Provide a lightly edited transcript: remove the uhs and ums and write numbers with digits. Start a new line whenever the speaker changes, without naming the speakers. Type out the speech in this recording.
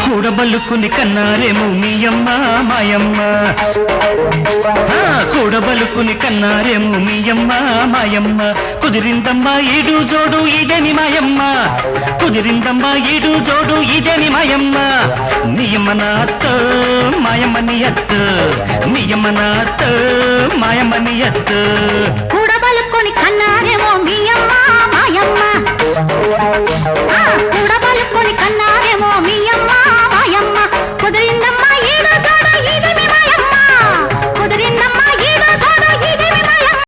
కూడబలుకుని కన్నారేమో మీ అమ్మ మాయమ్మ, కూడబలుకుని కన్నారేమో మీ అమ్మ మాయమ్మ. కుదిరిందమ్మా ఈడు జోడు ఇదని మాయమ్మ, కుదిరిందమ్మా ఈడు జోడు ఇదని మాయమ్మ. నీయమ్మ నాతో మాయమ్మ నియత్తు, నీయమ్మ నాతో మాయమ్మ నియత్తు.
కూడబలుకుని కన్నారేమో మీ అమ్మ మాయమ్మ, కూడబలుకుని కన్నారేమో మీ